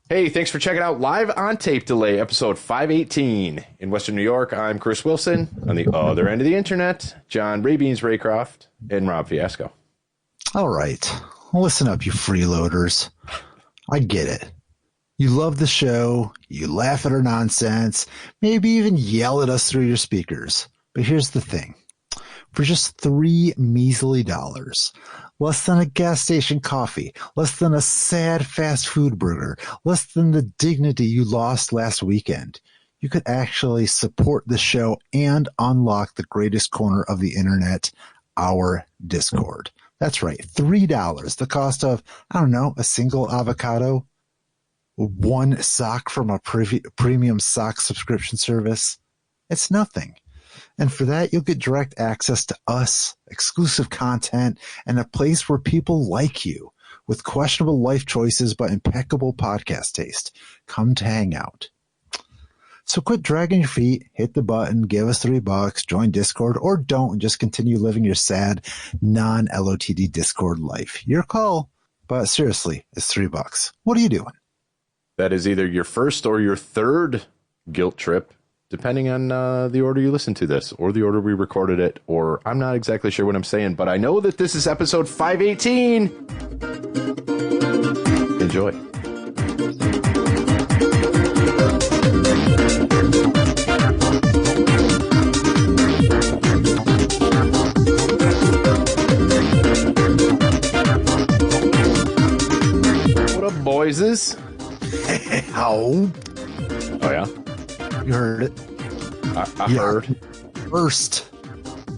Hey, thanks for checking out Live on Tape Delay, episode 518. In Western New York, I'm Chris Wilson. On the other end of the internet, John Raybeans Raycroft and Rob Fiasco. All right. Listen up, you freeloaders. I get it. You love the show. You laugh at our nonsense. Maybe even yell at us through your speakers. But here's the thing. For just $3 measly, less than a gas station coffee, less than a sad fast food burger, less than the dignity you lost last weekend, you could actually support the show and unlock the greatest corner of the internet, our Discord. That's right, $3, the cost of, I don't know, a single avocado, one sock from a premium sock subscription service. It's nothing. And for that, you'll get direct access to us, exclusive content, and a place where people like you with questionable life choices but impeccable podcast taste come to hang out. So quit dragging your feet, hit the button, give us $3, join Discord, or don't and just continue living your sad, non-LOTD Discord life. Your call, but seriously, it's $3. What are you doing? That is either your first or your third guilt trip, depending on the order you listen to this, or the order we recorded it, or I'm not exactly sure what I'm saying, but I know that this is episode 518. Enjoy. What up, boyses? How? Oh, yeah? You heard it. I heard. First.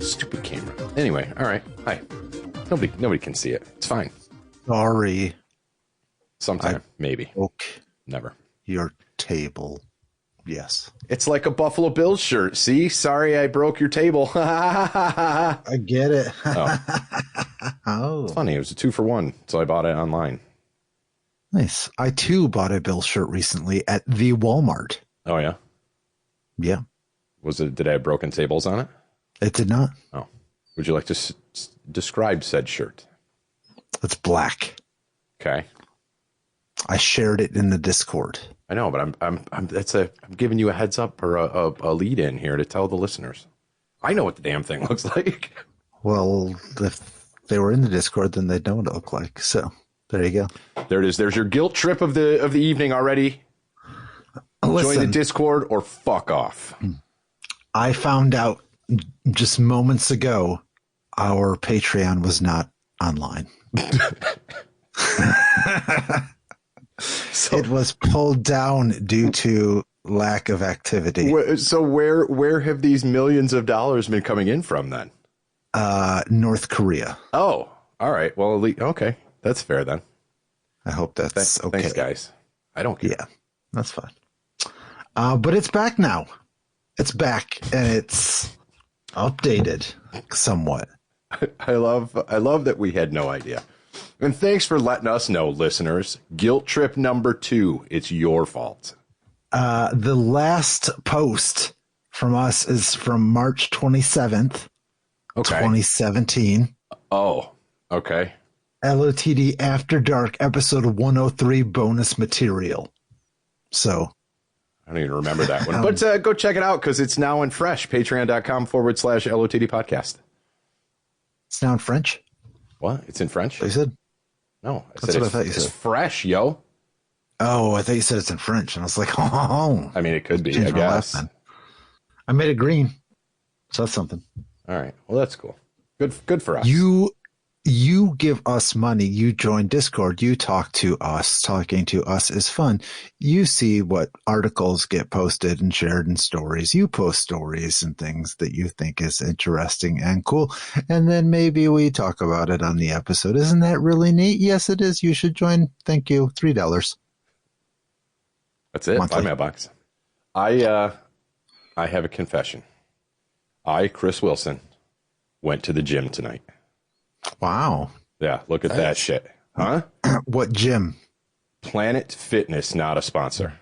Stupid camera. Anyway, all right. Hi. Nobody can see it. It's fine. Sorry. Sometime, maybe. Okay. Never. Your table. Yes. It's like a Buffalo Bills shirt. See? Sorry I broke your table. I get it. Oh. It's funny. It was a 2-for-1, so I bought it online. Nice. I, too, bought a Bills shirt recently at the Walmart. Oh, yeah? Yeah. Did it have broken tables on it? It did not. Oh. Would you like to describe said shirt? It's black. Okay. I shared it in the Discord. I know, but I'm giving you a heads up or a lead in here to tell the listeners. I know what the damn thing looks like. Well, if they were in the Discord, then they'd know what it looked like. So there you go. There it is. There's your guilt trip of the evening already. Listen, join the Discord or fuck off. I found out just moments ago our Patreon was not online. So, it was pulled down due to lack of activity. So where have these millions of dollars been coming in from then? North Korea. Oh, all right. Well, okay. That's fair then. I hope that's okay. Thanks, guys. I don't care. Yeah, that's fine. But it's back now. It's back and it's updated somewhat. I love that we had no idea. And thanks for letting us know, listeners. Guilt trip number 2. It's your fault. The last post from us is from March 27th, 2017. Oh, okay. LOTD After Dark, episode 103, bonus material. So I don't even remember that one. But go check it out because it's now in fresh. Patreon.com/LOTD podcast. It's now in French? What? It's in French? They said? No. That's what I thought you said. It's fresh, yo. Oh, I thought you said it's in French. And I was like, oh. I mean, it could be, I guess. I made it green. So that's something. All right. Well, that's cool. Good for us. You give us money. You join Discord. You talk to us. Talking to us is fun. You see what articles get posted and shared in stories. You post stories and things that you think is interesting and cool. And then maybe we talk about it on the episode. Isn't that really neat? Yes, it is. You should join. Thank you. $3. That's it. Monthly. My mailbox. I have a confession. I, Chris Wilson, went to the gym tonight. Wow. Yeah, look at that shit. Huh? What gym? Planet Fitness, not a sponsor.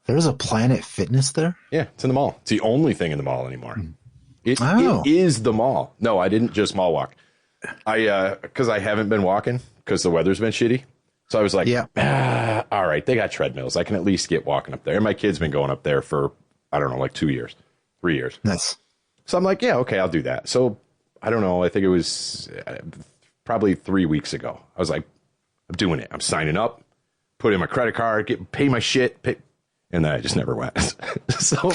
There's a Planet Fitness there? Yeah, it's in the mall. It's the only thing in the mall anymore. It Oh. is the mall. No, I didn't just mall walk. Because I haven't been walking because the weather's been shitty. So I was like, Yeah. all right, they got treadmills. I can at least get walking up there. And my kid's been going up there for, I don't know, like 2 years, 3 years. Nice. So I'm like, yeah, okay, I'll do that. So I don't know. I think it was probably 3 weeks ago. I was like, I'm doing it. I'm signing up, put in my credit card, pay my shit. And then I just never went. So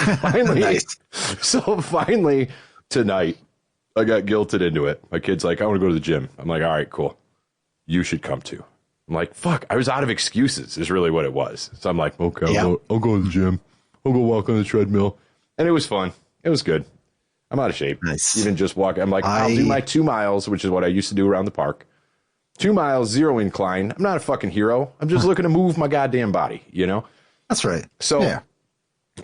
finally tonight, I got guilted into it. My kid's like, I want to go to the gym. I'm like, all right, cool. You should come too. I'm like, fuck, I was out of excuses is really what it was. So I'm like, okay, I'll go to the gym. I'll go walk on the treadmill. And it was fun. It was good. I'm out of shape. Nice. Even just walking. I'm like, I'll do my 2 miles, which is what I used to do around the park. 2 miles, 0 incline. I'm not a fucking hero. I'm just looking to move my goddamn body, you know? That's right. So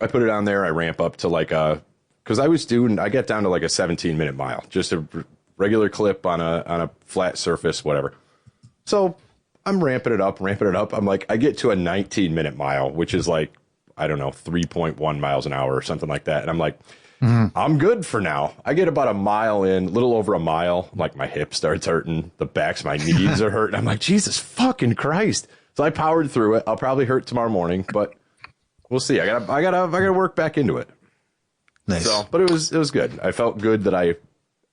I put it on there. I ramp up to like because I get down to like a 17-minute mile, just a regular clip on a flat surface, whatever. So I'm ramping it up. I'm like, I get to a 19-minute mile, which is like, I don't know, 3.1 miles an hour or something like that. And I'm like, I'm good for now. I get about a mile in, a little over a mile. Like my hip starts hurting. The backs of my knees are hurting. I'm like, Jesus fucking Christ. So I powered through it. I'll probably hurt tomorrow morning, but we'll see. I gotta work back into it. Nice. So, but it was good. I felt good that I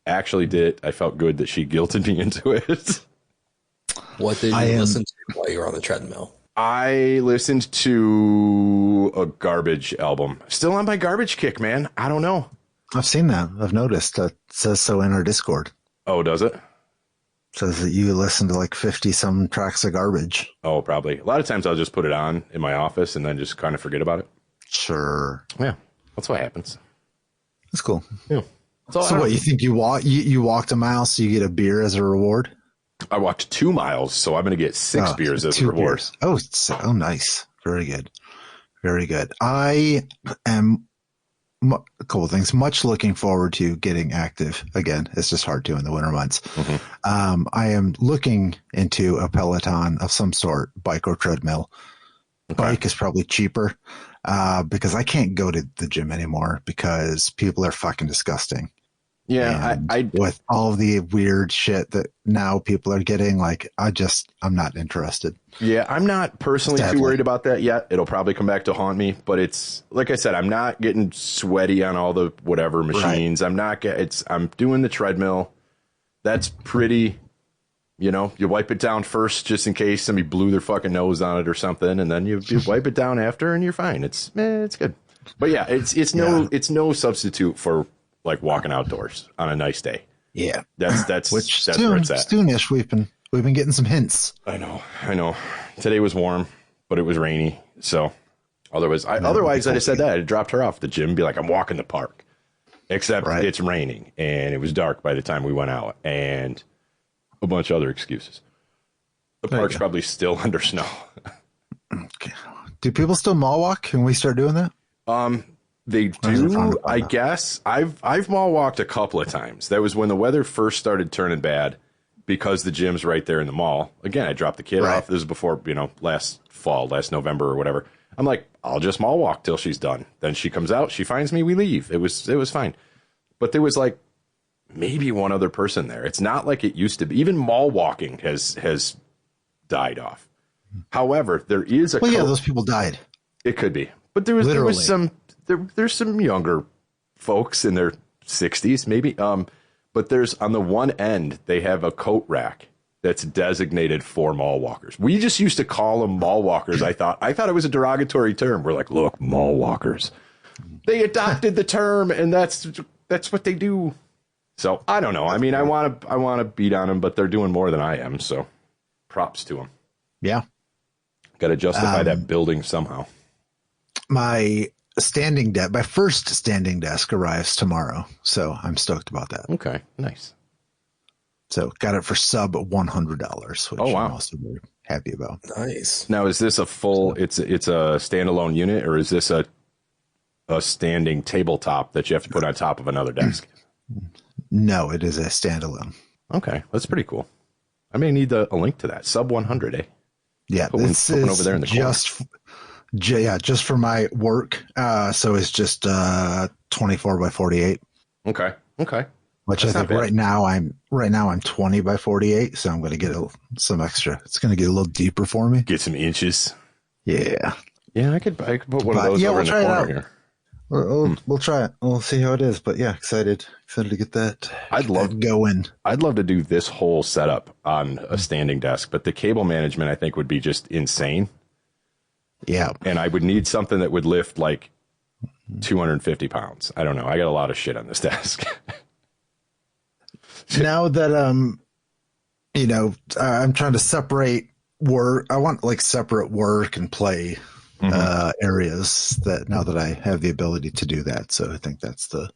actually did it. I felt good that she guilted me into it. What did you listen to while you were on the treadmill? I listened to a garbage album. Still on my garbage kick, man. I don't know. I've seen that. I've noticed. It says so in our Discord. Oh, does it? Says that you listen to like 50 some tracks of garbage. Oh, probably. A lot of times I'll just put it on in my office and then just kind of forget about it. Sure. Yeah, that's what happens. That's cool. Yeah. So what, you think you walked a mile so you get a beer as a reward? I walked 2 miles, so I'm going to get 6 beers as a reward. Beers. Oh, nice. Very good. Very good. I am a couple of things. Much looking forward to getting active again. It's just hard to in the winter months. Mm-hmm. I am looking into a Peloton of some sort, bike or treadmill. Okay. Bike is probably cheaper because I can't go to the gym anymore because people are fucking disgusting. Yeah, I with all the weird shit that now people are getting, like, I'm not interested. Yeah, I'm not personally too worried about that yet. It'll probably come back to haunt me, but it's like I said, I'm not getting sweaty on all the whatever machines. Right. I'm doing the treadmill. That's pretty, you wipe it down first just in case somebody blew their fucking nose on it or something, and then you wipe it down after and you're fine. It's good. But yeah, it's no substitute for like walking outdoors on a nice day. Yeah. That's where it's at. Soonish we've been getting some hints. I know. Today was warm, but it was rainy. So otherwise I'd have said that. I'd dropped her off at the gym and be like, I'm walking the park. Except it's raining and it was dark by the time we went out and a bunch of other excuses. The park's probably still under snow. Okay. Do people still mall walk? Can we start doing that? They do, I guess. I've mall walked a couple of times. That was when the weather first started turning bad because the gym's right there in the mall. Again, I dropped the kid off. This was before, last November or whatever. I'm like, I'll just mall walk till she's done. Then she comes out, she finds me, we leave. It was fine. But there was like maybe one other person there. It's not like it used to be. Even mall walking has died off. However, there is a those people died. It could be. But there was some there's some younger folks in their 60s maybe. But there's on the one end they have a coat rack that's designated for mall walkers. We just used to call them mall walkers. I thought it was a derogatory term. We're like, look, mall walkers. They adopted the term, and that's what they do. So I don't know. I mean, I want to beat on them, but they're doing more than I am. So props to them. Yeah, got to justify that building somehow. My first standing desk arrives tomorrow, so I'm stoked about that. Okay, nice. So got it for sub $100, which I'm also very happy about. Nice. Now, is this a full? It's a standalone unit, or is this a standing tabletop that you have to put on top of another desk? No, it is a standalone. Okay, that's pretty cool. I may need a link to that. Sub 100, eh? Yeah, this is over there in the corner. Just for my work. So it's just 24 by 48. Okay. Which That's I think not bad. right now I'm 20 by 48, so I'm going to get some extra. It's going to get a little deeper for me. Get some inches. Yeah. Yeah, I could put one of those over in the corner here. We'll try it. We'll see how it is. But yeah, excited to get that. I'd love to do this whole setup on a standing desk, but the cable management I think would be just insane. Yeah. And I would need something that would lift like 250 pounds. I don't know. I got a lot of shit on this desk. Now that I'm trying to separate work. I want like separate work and play areas. That now that I have the ability to do that, so I think that's the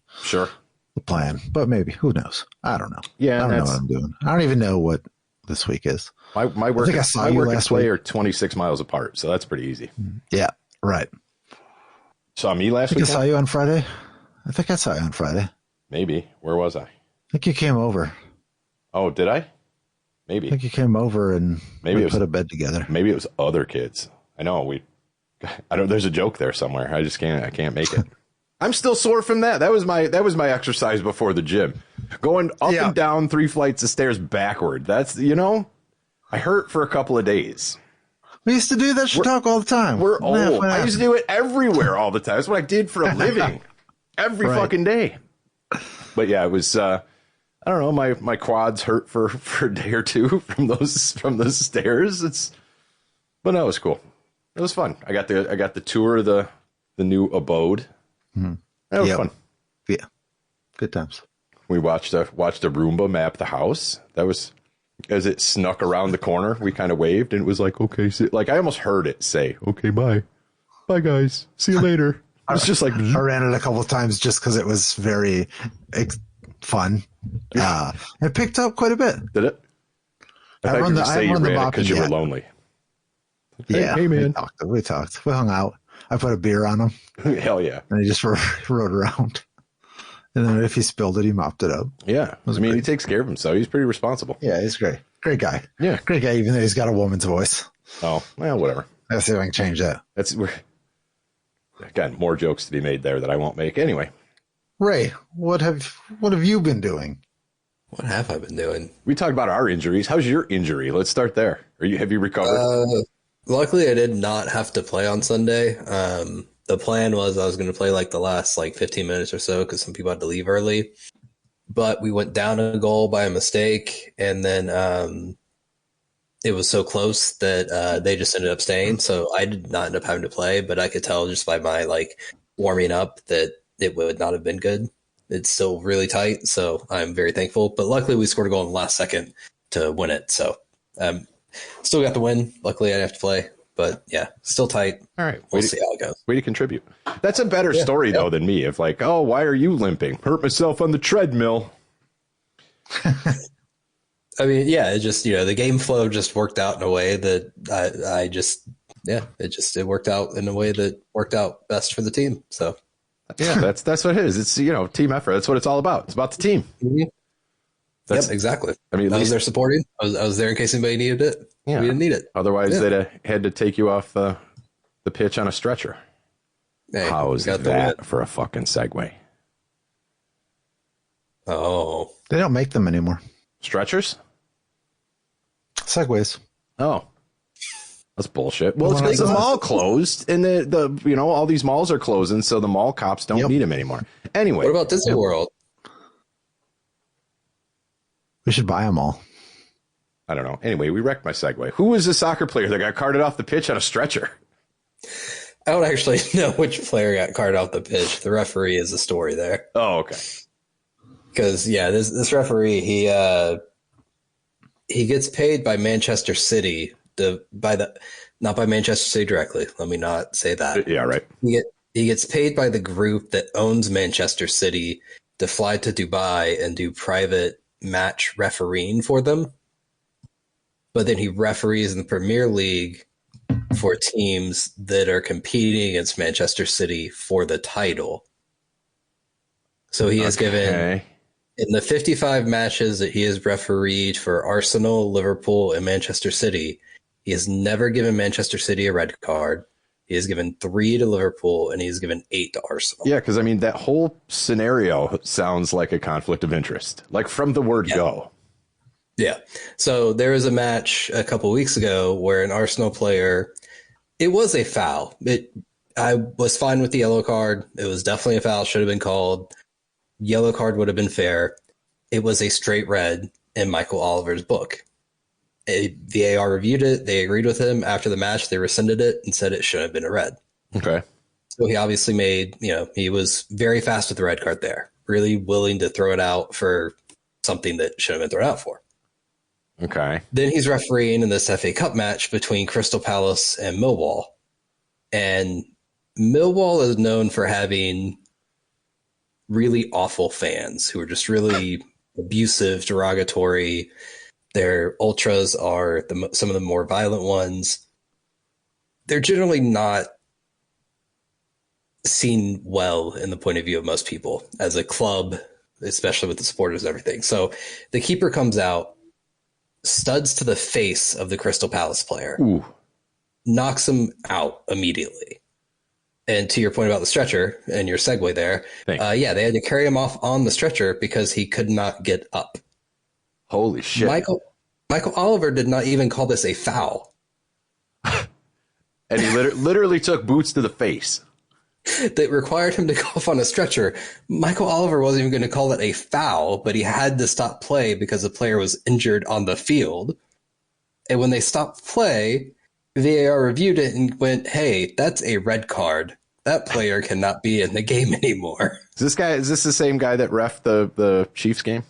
plan. But maybe, who knows? I don't know. Yeah, I don't know what I'm doing. I don't even know what this week is. My work. I think I saw you last week. Are 26 miles apart, so that's pretty easy. Yeah, right. Saw me last week. I saw you on Friday. I think I saw you on Friday. Maybe. Where was I? I think you came over. Oh, did I? Maybe. I think you came over and we put a bed together. Maybe it was other kids. I know there's a joke there somewhere. I can't make it. I'm still sore from that. That was my exercise before the gym. Going up and down 3 flights of stairs backward. That's, I hurt for a couple of days. We used to do that talk all the time. We're old. I used to do it everywhere all the time. That's what I did for a living. Every fucking day. But yeah, it was I don't know, my quads hurt for a day or two from those stairs. But no, it was cool. It was fun. I got the tour of the new abode. That was fun. Yeah. Good times. We watched a Roomba map the house. That was, as it snuck around the corner, we kind of waved and it was like, okay, like I almost heard it say, okay, bye guys, see you later. It's just like I ran it a couple of times just because it was very fun. It picked up quite a bit. Did it? I thought you were going to say you ran it because you were lonely. Yeah. Hey man. We talked. We hung out. I put a beer on him. Hell yeah. And he just rode around. And then if he spilled it, he mopped it up. Yeah. Great. He takes care of himself. He's pretty responsible. Yeah, he's great. Great guy. Yeah. Great guy, even though he's got a woman's voice. Oh, well, whatever. Let's see if I can change that. Again, more jokes to be made there that I won't make. Anyway. Ray, what have you been doing? What have I been doing? We talked about our injuries. How's your injury? Let's start there. Have you recovered? Luckily, I did not have to play on Sunday. The plan was I was going to play like the last 15 minutes or so because some people had to leave early. But we went down a goal by a mistake, and then it was so close that they just ended up staying. So I did not end up having to play, but I could tell just by my warming up that it would not have been good. It's still really tight, so I'm very thankful. But luckily, we scored a goal in the last second to win it. So still got the win. Luckily, I didn't have to play. But yeah, still tight. All right. We'll see how it goes. Way to contribute. That's a better story, though, than me. If oh, why are you limping? Hurt myself on the treadmill. I mean, yeah, it just, the game flow just worked out in a way that it worked out in a way that worked out best for the team. So yeah, that's what it is. It's, team effort. That's what it's all about. It's about the team. Mm-hmm. Yep, exactly. I mean, I was there supporting. I was there in case anybody needed it. Yeah. We didn't need it. Otherwise, they'd have had to take you off the pitch on a stretcher. Hey, how's that for a fucking segue? Oh. They don't make them anymore. Stretchers? Segways. Oh. That's bullshit. Well, it's because the mall closed, and the all these malls are closing, so the mall cops don't need them anymore. Anyway. What about Disney World? We should buy them all. I don't know. Anyway, we wrecked my segue. Who was the soccer player that got carted off the pitch on a stretcher? I don't actually know which player got carted off the pitch. The referee is the story there. Oh, okay. Because, this referee, he gets paid by Manchester City, not by Manchester City directly. Let me not say that. Yeah, right. He gets paid by the group that owns Manchester City to fly to Dubai and do private match refereeing for them. But then he referees in the Premier League for teams that are competing against Manchester City for the title. So he has given, in the 55 matches that he has refereed for Arsenal, Liverpool, and Manchester City, he has never given Manchester City a red card. He has given 3 to Liverpool, and he has given 8 to Arsenal. Yeah, because I mean, that whole scenario sounds like a conflict of interest, like from the word go. Yeah. So there was a match a couple weeks ago where an Arsenal player, it was a foul. I was fine with the yellow card. It was definitely a foul, should have been called. Yellow card would have been fair. It was a straight red in Michael Oliver's book. VAR reviewed it. They agreed with him. After the match, they rescinded it and said it shouldn't have been a red. Okay. So he obviously he was very fast with the red card there, really willing to throw it out for something that should have been thrown out for. Okay. Then he's refereeing in this FA Cup match between Crystal Palace and Millwall. And Millwall is known for having really awful fans who are just really abusive, derogatory. Their ultras are some of the more violent ones. They're generally not seen well in the point of view of most people as a club, especially with the supporters and everything. So the keeper comes out, studs to the face of the Crystal Palace player, Ooh. knocks him out immediately. And to your point about the stretcher and your segue there, they had to carry him off on the stretcher because he could not get up. Holy shit. Michael Oliver did not even call this a foul. And he literally took boots to the face. That required him to go off on a stretcher. Michael Oliver wasn't even going to call that a foul, but he had to stop play because the player was injured on the field. And when they stopped play, VAR reviewed it and went, hey, that's a red card. That player cannot be in the game anymore. Is this the same guy that reffed the Chiefs game?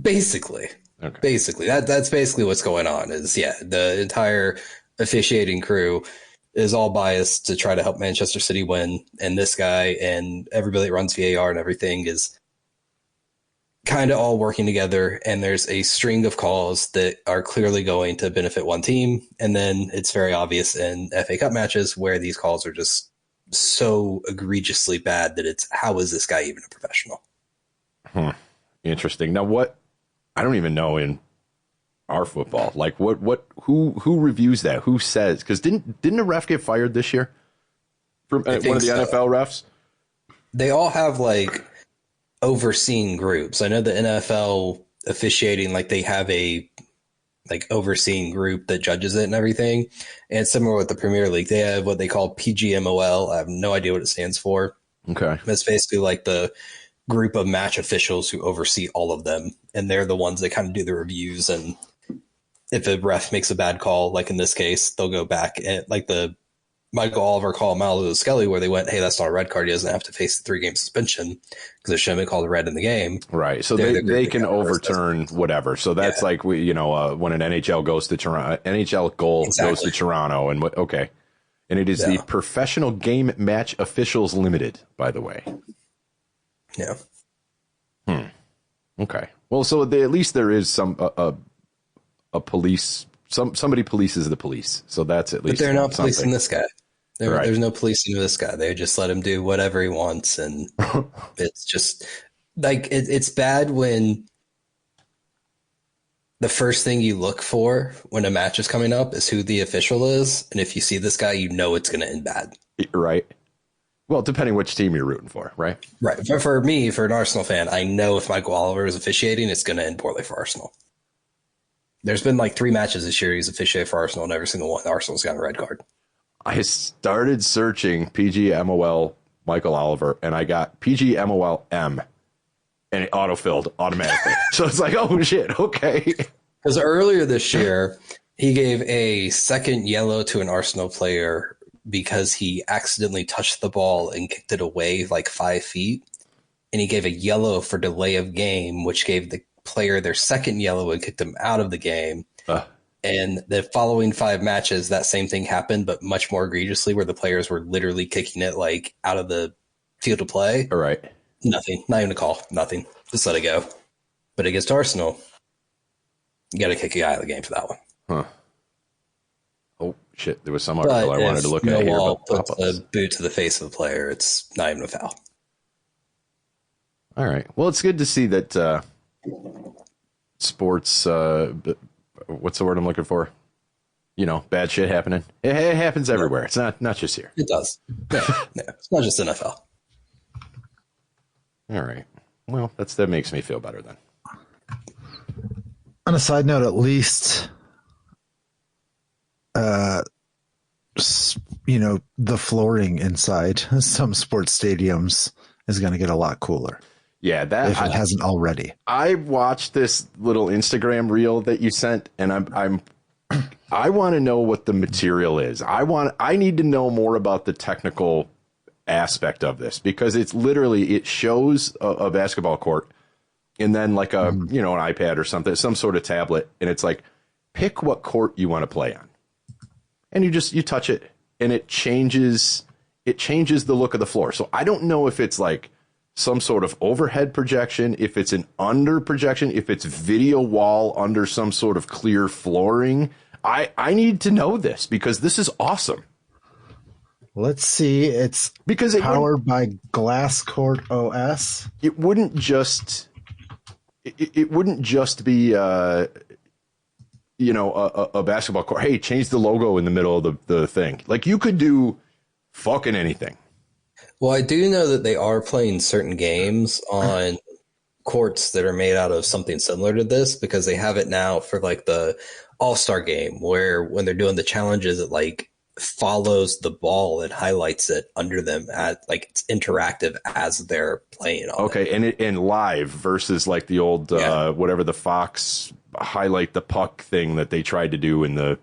Basically. Okay. Basically. That's basically what's going on is, the entire officiating crew is all biased to try to help Manchester City win. And this guy and everybody that runs VAR and everything is kind of all working together. And there's a string of calls that are clearly going to benefit one team. And then it's very obvious in FA Cup matches where these calls are just so egregiously bad that it's, how is this guy even a professional? Interesting. Now, I don't even know in our football, like who reviews that? Who says? Because didn't a ref get fired this year from one of the NFL refs? They all have like overseeing groups. I know the NFL officiating, like they have a like overseeing group that judges it and everything. And similar with the Premier League, they have what they call PGMOL. I have no idea what it stands for. Okay. It's basically like the group of match officials who oversee all of them. And they're the ones that kind of do the reviews. And if a ref makes a bad call, like in this case, they'll go back and like the Michael Oliver call Malo Skelly, where they went, hey, that's not a red card. He doesn't have to face the 3-game suspension because it shouldn't have been called a red in the game. Right. So they can overturn whatever. So that's like, when an NHL goes to Toronto, NHL goal goes to Toronto. And okay. And it is the Professional Game Match Officials Limited, by the way. Yeah. Okay. Well, so at least there is some a police. Somebody polices the police. So that's at least. But they're not something. policing this guy. There's no policing of this guy. They just let him do whatever he wants, and it's just like it's bad when the first thing you look for when a match is coming up is who the official is, and if you see this guy, you know it's going to end bad. Right. Well, depending which team you're rooting for, right? Right. But for me, for an Arsenal fan, I know if Michael Oliver is officiating, it's going to end poorly for Arsenal. There's been like 3 matches this year he's officiated for Arsenal, and every single one, Arsenal's got a red card. I started searching PGMOL Michael Oliver, and I got PGMOL-M, and it autofilled automatically. So it's like, oh, shit, okay. Because earlier this year, he gave a second yellow to an Arsenal player because he accidentally touched the ball and kicked it away like 5 feet. And he gave a yellow for delay of game, which gave the player their second yellow and kicked them out of the game. And the following 5 matches, that same thing happened, but much more egregiously, where the players were literally kicking it like out of the field of play. All right. Nothing. Not even a call. Nothing. Just let it go. But against Arsenal, you got to kick a guy out of the game for that one. Huh. Oh, shit. There was some article I wanted to look at here. But puts a boot to the face of the player, it's not even a foul. All right. Well, it's good to see that sports, what's the word I'm looking for? bad shit happening. It happens everywhere. It's not just here. It does. No, it's not just NFL. All right. Well, that makes me feel better then. On a side note, at least, the flooring inside some sports stadiums is going to get a lot cooler. Yeah, if it hasn't already. I watched this little Instagram reel that you sent, and I want to know what the material is. I need to know more about the technical aspect of this, because it shows a basketball court and then like an iPad or something, some sort of tablet, and it's like, pick what court you want to play on, and you touch it and it changes the look of the floor. So I don't know if it's like some sort of overhead projection, if it's an under projection, if it's video wall under some sort of clear flooring. I need to know this, because this is awesome. Let's see. It's powered by Glass Court OS. It wouldn't just be a basketball court. Hey, change the logo in the middle of the thing. Like, you could do fucking anything. Well, I do know that they are playing certain games on courts that are made out of something similar to this, because they have it now for like the All-Star game, where when they're doing the challenges, it like follows the ball and highlights it under them at like it's interactive as they're playing on it. And live versus like the old whatever the Fox highlight the puck thing that they tried to do in the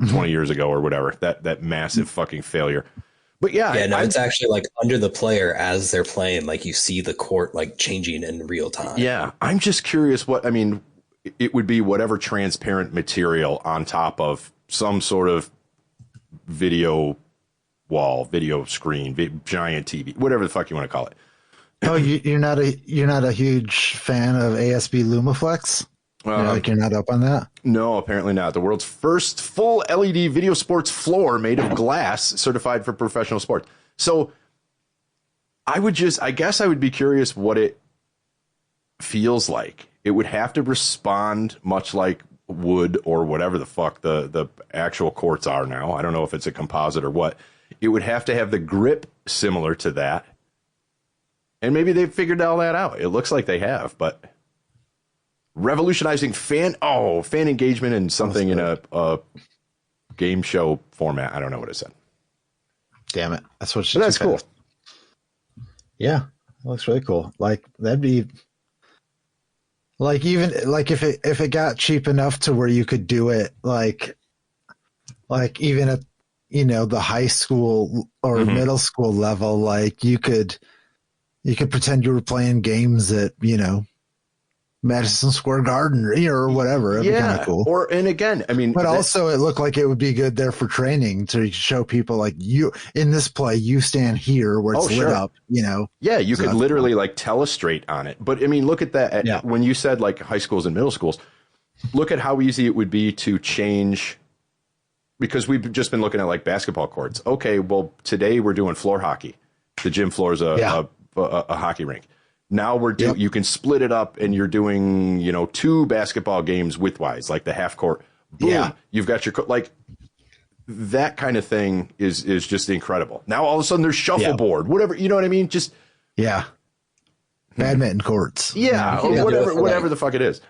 20 years ago or whatever, that massive fucking failure. But it's actually like under the player as they're playing, like you see the court like changing in real time. Yeah, I'm just curious it would be whatever transparent material on top of some sort of video wall, video screen, giant TV, whatever the fuck you want to call it. Oh, you're not a huge fan of ASB Lumaflex? You're not up on that? No, apparently not. The world's first full LED video sports floor made of glass, certified for professional sports. So I guess I would be curious what it feels like. It would have to respond much like wood or whatever the fuck the actual courts are now. I don't know if it's a composite or what. It would have to have the grip similar to that. And maybe they've figured all that out. It looks like they have, but revolutionizing fan engagement and something in a game show format. I don't know what it said. Damn it. That's what that's cool. Yeah. It looks really cool. Like, that'd be like, even like if it got cheap enough to where you could do it like even at the high school or middle school level, like you could pretend you were playing games at Madison Square Garden or whatever. It'd be kind of cool. And again, I mean, but also it looked like it would be good there for training to show people like, you in this play, you stand here where it's lit up, Yeah, you could literally like telestrate on it. But I mean, look at that. When you said like high schools and middle schools, look at how easy it would be to change, because we've just been looking at like basketball courts. Okay, well, today we're doing floor hockey. The gym floor is a hockey rink. Now you can split it up, and you're doing 2 basketball games widthwise, like the half court. Boom, you've got your like that kind of thing is just incredible. Now all of a sudden there's shuffleboard, whatever, you know what I mean? Just badminton courts, or whatever the fuck it is.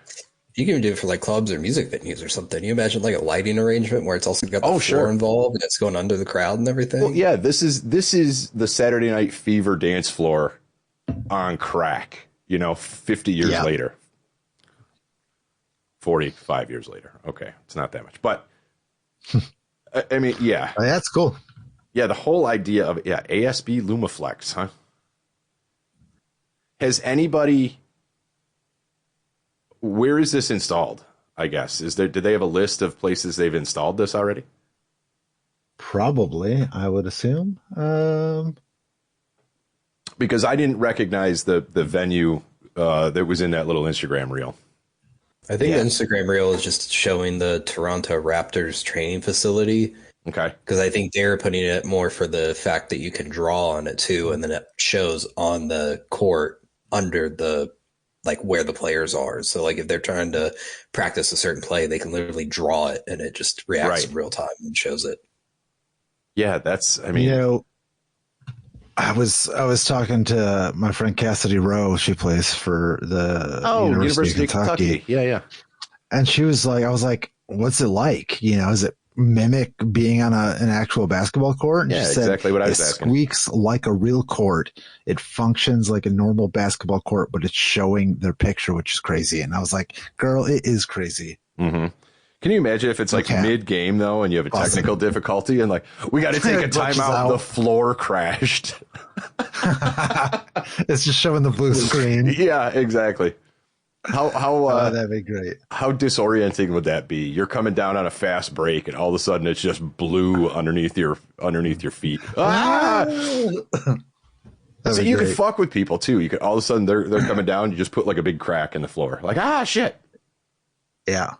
You can even do it for like clubs or music venues or something. You imagine like a lighting arrangement where it's also got the floor involved and it's going under the crowd and everything. Well, yeah, this is the Saturday Night Fever dance floor on crack, 50 years later, 45 years later. Okay, it's not that much, but I mean, that's cool. Yeah, the whole idea of ASB Lumaflex, huh? Has anybody? Where is this installed? I guess do they have a list of places they've installed this already? Probably, I would assume. Because I didn't recognize the venue that was in that little Instagram reel. I think the Instagram reel is just showing the Toronto Raptors training facility. Okay. Because I think they're putting it more for the fact that you can draw on it too, and then it shows on the court under the like where the players are. So like if they're trying to practice a certain play, they can literally draw it and it just reacts in real time and shows it. Yeah, that's, I mean, You know, I was talking to my friend Cassidy Rowe. She plays for the University of Kentucky. Yeah, yeah. And she was like, I was like, what's it like? You know, is it mimic being on an actual basketball court? And Yeah, she said, exactly what I was it asking. squeaks like a real court. It functions like a normal basketball court, but it's showing their picture, which is crazy. And I was like, girl, it is crazy. Mm-hmm. Can you imagine if it's like mid-game, though, and you have a technical difficulty and like, we got to take a timeout, the floor crashed. It's just showing the blue screen. Yeah, exactly. How that'd be great. How disorienting would that be? You're coming down on a fast break and all of a sudden it's just blue underneath your feet. Ah! So you could fuck with people too. You could all of a sudden they're coming down, you just put like a big crack in the floor. Like, shit. Yeah.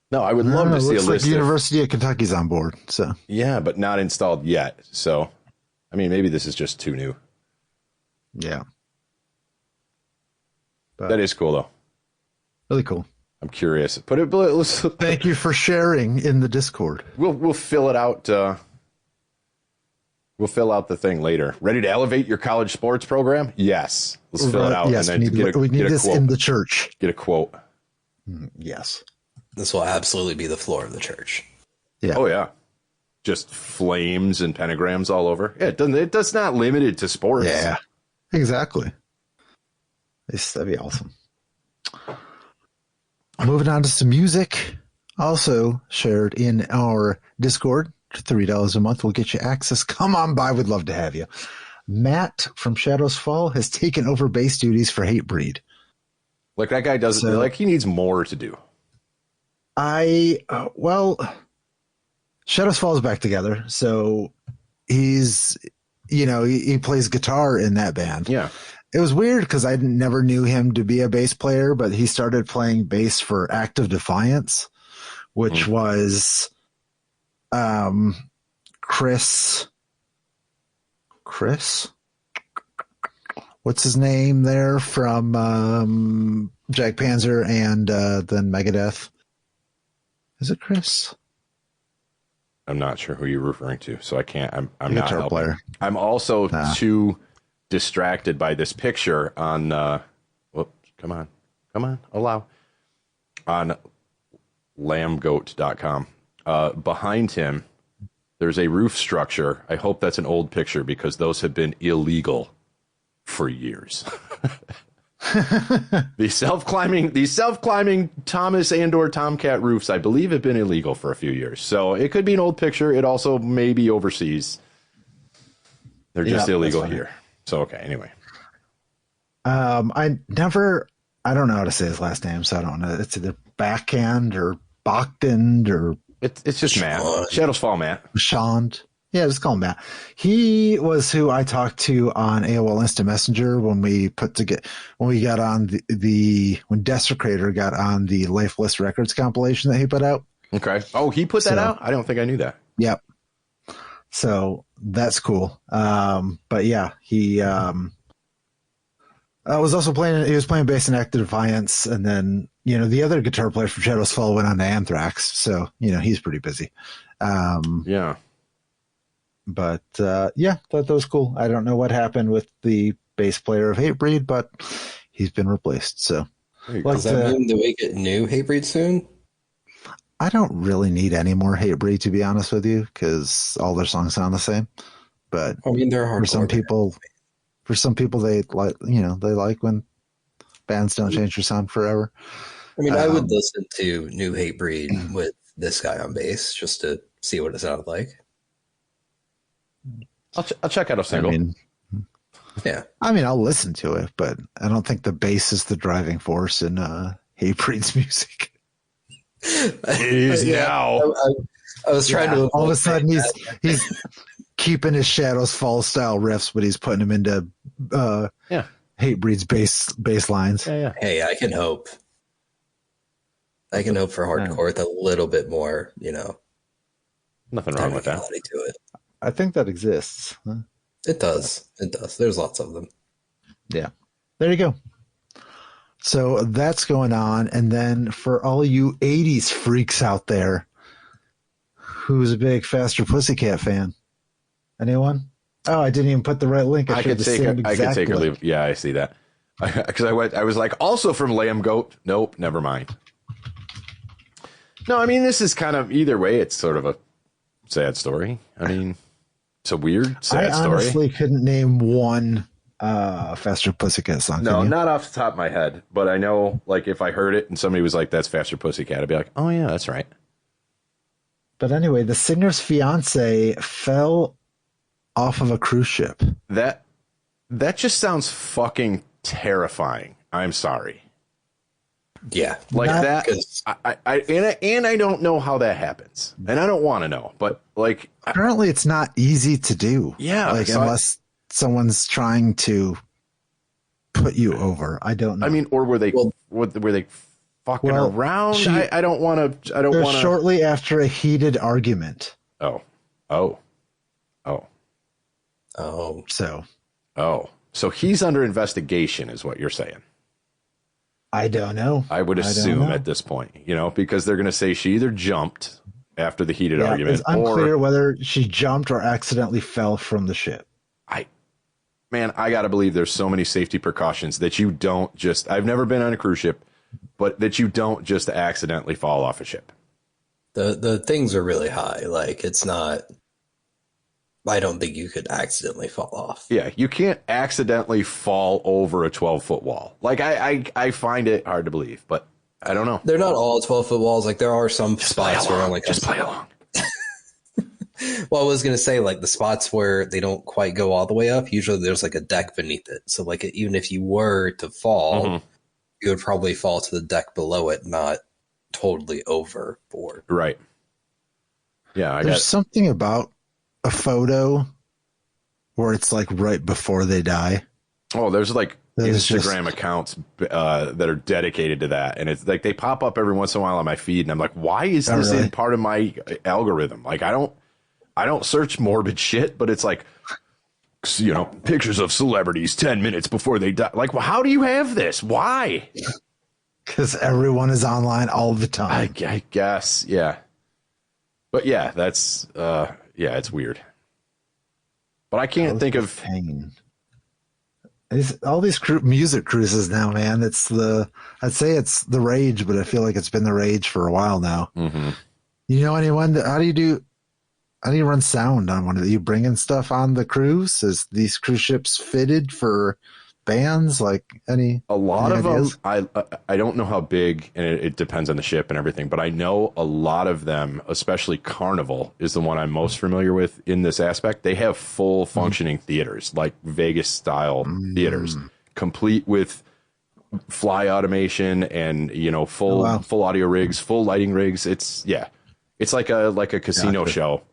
No, I would love to see a list. Like University of Kentucky's on board. So yeah, but not installed yet. So I mean, maybe this is just too new. Yeah. But that is cool though. Really cool. I'm curious. Thank you for sharing in the Discord. We'll fill it out. We'll fill out the thing later. Ready to elevate your college sports program? Yes. Let's fill it out. Yes, and then we need this quote. in the church. Get a quote. Yes. This will absolutely be the floor of the church. Yeah. Oh yeah. Just flames and pentagrams all over. Yeah, it's not limited to sports. Yeah. Exactly. That'd be awesome. Moving on to some music. Also shared in our Discord. $3 a month will get you access. Come on by. We'd love to have you. Matt from Shadows Fall has taken over bass duties for Hatebreed. Like that guy doesn't like he needs more to do. Shadows Fall is back together. So he's, he plays guitar in that band. Yeah. It was weird because I never knew him to be a bass player, but he started playing bass for Act of Defiance, which was Chris. What's his name there from Jack Panzer and then Megadeth? Is it Chris? I'm not sure who you're referring to, so I can't. I'm not guitar helping. player. I'm also too distracted by this picture on. Come on, allow on lambgoat.com. Behind him, there's a roof structure. I hope that's an old picture because those have been illegal for years. These self-climbing Thomas and/or Tomcat roofs, I believe, have been illegal for a few years. So it could be an old picture. It also may be overseas. They're just illegal here. So okay. Anyway, I don't know how to say his last name, so I don't know. It's either Backhand or Bogdan or it's just Matt. Shadows Fall, Matt. Shand. Yeah, just call him Matt. He was who I talked to on AOL Instant Messenger when we got on when Desecrator got on the Lifeless Records compilation that he put out. Okay. Oh, he put that out? I don't think I knew that. Yep. So that's cool. But yeah, he was also playing bass in Act of Defiance, and then the other guitar player from Shadows Fall went on to Anthrax, so he's pretty busy. Yeah. But thought that was cool. I don't know what happened with the bass player of Hatebreed, but he's been replaced. So does that mean that we get new Hatebreed soon? I don't really need any more Hatebreed, to be honest with you, because all their songs sound the same. But I mean, they're hardcore. For some people, they like they like when bands don't change their sound forever. I mean, I would listen to new Hatebreed with this guy on bass just to see what it sounded like. I'll check out a single. I'll listen to it, but I don't think the bass is the driving force in Hatebreed's music. It is now. I was trying to. All of a sudden, he's keeping his Shadows Fall style riffs, but he's putting them into Hatebreed's bass lines. Yeah. Hey, I can hope. I can hope for hardcore with a little bit more, Nothing wrong with that. To it. I think that exists. Huh? It does. It does. There's lots of them. Yeah. There you go. So that's going on. And then for all you 80s freaks out there, who's a big Faster Pussycat fan? Anyone? Oh, I didn't even put the right link. I could take or leave. Yeah, I see that. Because I was like, also from Lamb Goat. Nope, never mind. No, I mean, this is kind of, either way, it's sort of a sad story. I mean, it's a weird, sad story. I honestly couldn't name one Faster Pussycat song. No, not off the top of my head. But I know, like, if I heard it and somebody was like, that's Faster Pussycat, I'd be like, oh, yeah, that's right. But anyway, the singer's fiance fell off of a cruise ship. That just sounds fucking terrifying. I'm sorry. Yeah, like that. I don't know how that happens, and I don't want to know. But like, apparently, it's not easy to do. Yeah, like unless someone's trying to put you over. I don't know. I mean, or were they fucking around? I don't want to. I don't want to. Shortly after a heated argument. So he's under investigation, is what you're saying. I don't know. I would assume at this point, because they're going to say she either jumped after the heated argument. It's unclear whether she jumped or accidentally fell from the ship. I got to believe there's so many safety precautions that you don't just, I've never been on a cruise ship, but that you don't just accidentally fall off a ship. The things are really high. Like, it's not, I don't think you could accidentally fall off. Yeah, you can't accidentally fall over a 12-foot wall. Like, I find it hard to believe, but I don't know. They're not all 12-foot walls. Like, there are some spots where I'm like, just play along. Well, I was going to say, like, the spots where they don't quite go all the way up, usually there's like a deck beneath it. So, like, even if you were to fall, you would probably fall to the deck below it, not totally overboard. Right. Yeah, there's something about a photo where it's like right before they die. Oh, there's like Instagram accounts that are dedicated to that, and it's like they pop up every once in a while on my feed, and I'm like, why is this in part of my algorithm? Like, I don't search morbid shit, but it's like, pictures of celebrities 10 minutes before they die. Like, well, how do you have this? Why? Because everyone is online all the time. I guess, yeah. But yeah, that's it's weird. But I can't think of pain. All these music cruises now, man. I'd say it's the rage, but I feel like it's been the rage for a while now. Mm-hmm. You know anyone? How do you run sound on one of them? Are you bringing stuff on the cruise? Is these cruise ships fitted for bands? Like a lot of ideas? them, I don't know how big, and it depends on the ship and everything, but I know a lot of them, especially Carnival is the one I'm most familiar with in this aspect. They have full functioning theaters, like Vegas style theaters, complete with fly automation and full audio rigs, full lighting rigs. It's like a casino show.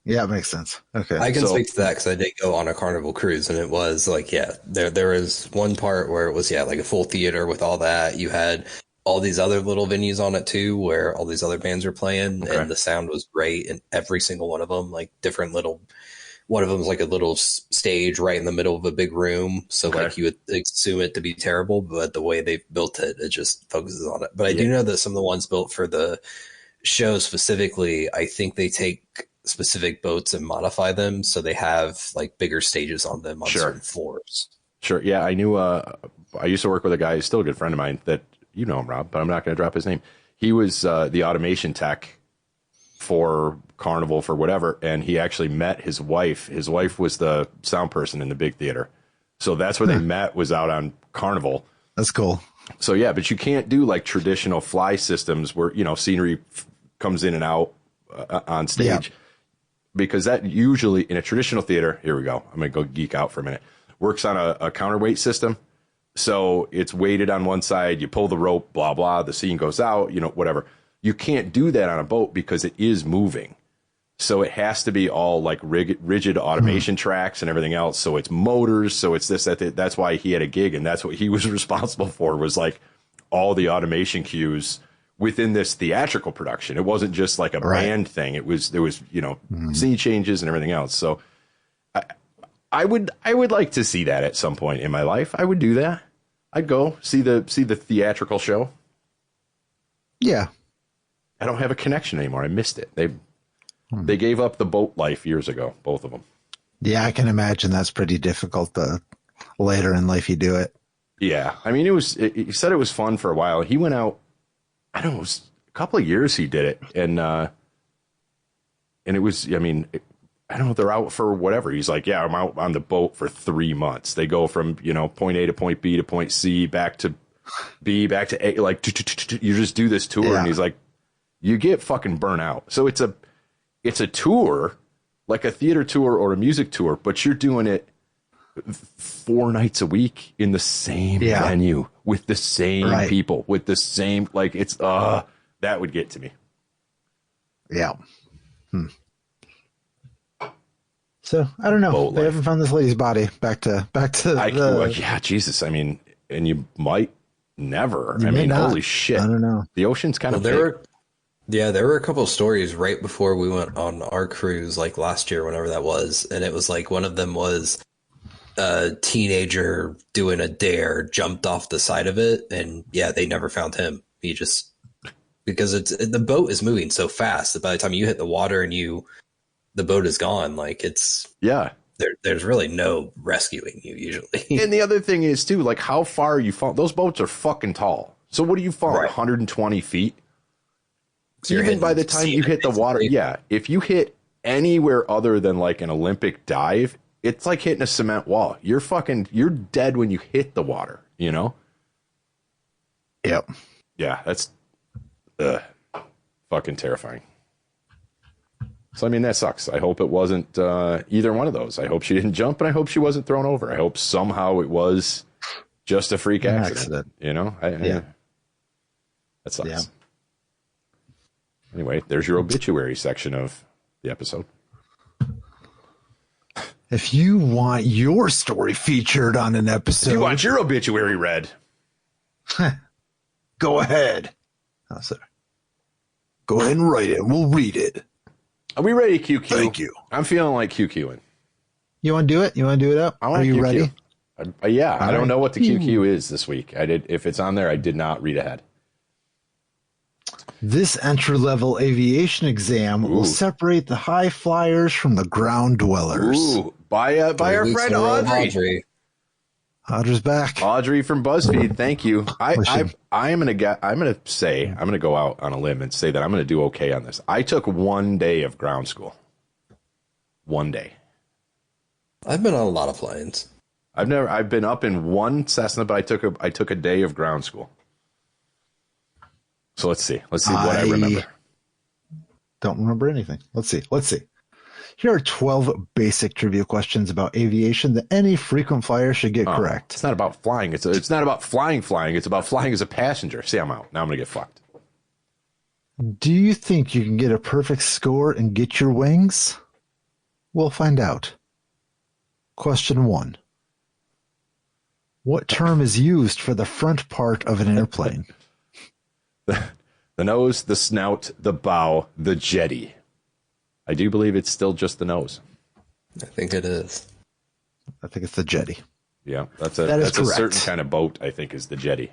Yeah, it makes sense. Okay. I can speak to that because I did go on a Carnival cruise, and it was like, there was one part where it was, like a full theater with all that. You had all these other little venues on it too, where all these other bands were playing, and the sound was great. And every single one of them, like different one of them was like a little stage right in the middle of a big room. So like you would assume it to be terrible, but the way they built it, it just focuses on it. But I do know that some of the ones built for the show specifically, I think they take specific boats and modify them so they have like bigger stages on them on certain floors. Sure. Yeah, I knew I used to work with a guy who's still a good friend of mine that him, Rob, but I'm not going to drop his name. He was the automation tech for Carnival for whatever, and he actually met his wife. His wife was the sound person in the big theater. So that's where they met, was out on Carnival. That's cool. So yeah, but you can't do like traditional fly systems where, scenery comes in and out on stage. Yeah. Because that usually in a traditional theater, here we go, I'm going to go geek out for a minute, works on a counterweight system. So it's weighted on one side, you pull the rope, blah, blah, the scene goes out, whatever. You can't do that on a boat because it is moving. So it has to be all like rigid automation tracks and everything else. So it's motors. So it's this, that's why he had a gig. And that's what he was responsible for, was like all the automation cues within this theatrical production. It wasn't just like a band thing. There was, scene changes and everything else. So I would like to see that at some point in my life. I would do that. I'd go see the theatrical show. Yeah. I don't have a connection anymore. I missed it. They gave up the boat life years ago, both of them. Yeah, I can imagine that's pretty difficult later in life you do it. Yeah. I mean, he said it was fun for a while. He went out, I don't know, it was a couple of years he did it. And it was, I mean, I don't know, they're out for whatever. He's like, yeah, I'm out on the boat for 3 months. They go from, point A to point B to point C, back to B, back to A, like, you just do this tour. Yeah. And he's like, you get fucking burnt out. So it's a tour, like a theater tour or a music tour, but you're doing it 4 nights a week in the same venue with the same people, with the same, like, it's, that would get to me. Yeah. So I don't know. Boat they life. haven't found this lady's body. Back to yeah, Jesus. I mean, and you might never. You I may mean, not. holy shit. I don't know. The ocean's kind of big. There were a couple of stories right before we went on our cruise, like last year, whenever that was, and it was like one of them was a teenager doing a dare, jumped off the side of it, and yeah, they never found him. He just, because the boat is moving so fast that by the time you hit the water and the boat is gone, like there's really no rescuing you usually. And the other thing is too, like, how far you fall. Those boats are fucking tall. So what do you fall? 120 feet. So even by the time you hit the water, if you hit anywhere other than like an Olympic dive, it's like hitting a cement wall. You're dead when you hit the water, Yep. Yeah, that's fucking terrifying. So, I mean, that sucks. I hope it wasn't either one of those. I hope she didn't jump, and I hope she wasn't thrown over. I hope somehow it was just a freak accident. That sucks. Yeah. Anyway, there's your obituary section of the episode. If you want your story featured on an episode, If you want your obituary read, go ahead. Oh, sorry. Go ahead and write it. We'll read it. are we ready to QQ? Thank you. I'm feeling like QQing. You want to do it? You want to do it up? Are you QQ. ready? I don't know what the QQ is this week. If it's on there, I did not read ahead. This entry-level aviation exam will separate the high flyers from the ground dwellers. Ooh, by our friend Audrey. Audrey's back. Audrey from BuzzFeed, thank you. I'm gonna go out on a limb and say that I'm gonna do okay on this. I took 1 day of ground school. 1 day. I've been on a lot of planes. I've been up in one Cessna, but I took a day of ground school. So let's see what I remember. Don't remember anything. Let's see. Here are 12 basic trivia questions about aviation that any frequent flyer should get correct. It's not about flying. It's not about flying. It's about flying as a passenger. See, I'm out. Now I'm going to get fucked. Do you think you can get a perfect score and get your wings? We'll find out. Question 1. What term is used for the front part of an airplane? The nose, the snout, the bow, the jetty. I do believe it's still just the nose. I think it is. I think it's the jetty. Yeah, that's That is a certain correct. kind of boat, I think, is the jetty.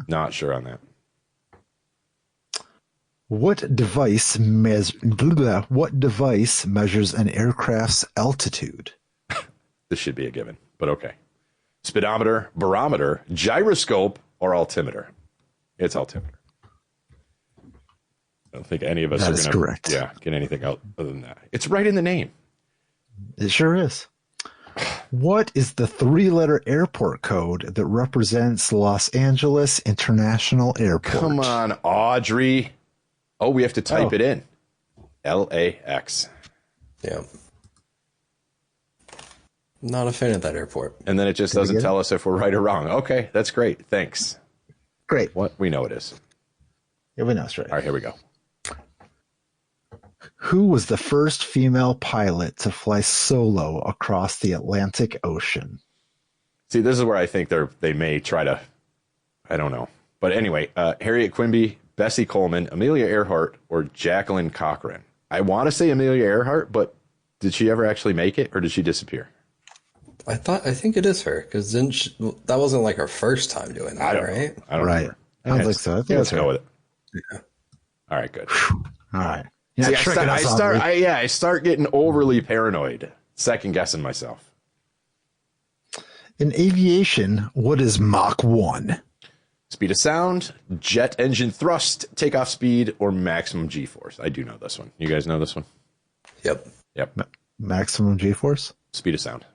Not sure on that. What device measures an aircraft's altitude? This should be a given, but okay. Speedometer, barometer, gyroscope, or altimeter? It's altimeter. I don't think any of us That are is going to correct. get anything out other than that. It's right in the name. It sure is. What is the 3-letter airport code that represents Los Angeles International Airport? Come on, Audrey. Oh, we have to type it in. LAX. Yeah. Not a fan of that airport. And then it just doesn't tell us if we're right or wrong. Okay, that's great. Thanks. Great. What we know it is. Yeah, we know it's right. All right, here we go. Who was the first female pilot to fly solo across the Atlantic Ocean? See, this is where I think they may try to, I don't know. But anyway, Harriet Quimby, Bessie Coleman, Amelia Earhart, or Jacqueline Cochran. I want to say Amelia Earhart, but did she ever actually make it, or did she disappear? I think it is her because that wasn't like her first time doing that, right? I don't Right. remember. I don't think so. I think let's that's go right. with it. All right, good. All right. Yeah, See, tricking us, I start getting overly paranoid, second guessing myself. In aviation, what is Mach 1? Speed of sound, jet engine thrust, takeoff speed, or maximum G-force. I do know this one. You guys know this one? Yep. Maximum G-force? Speed of sound.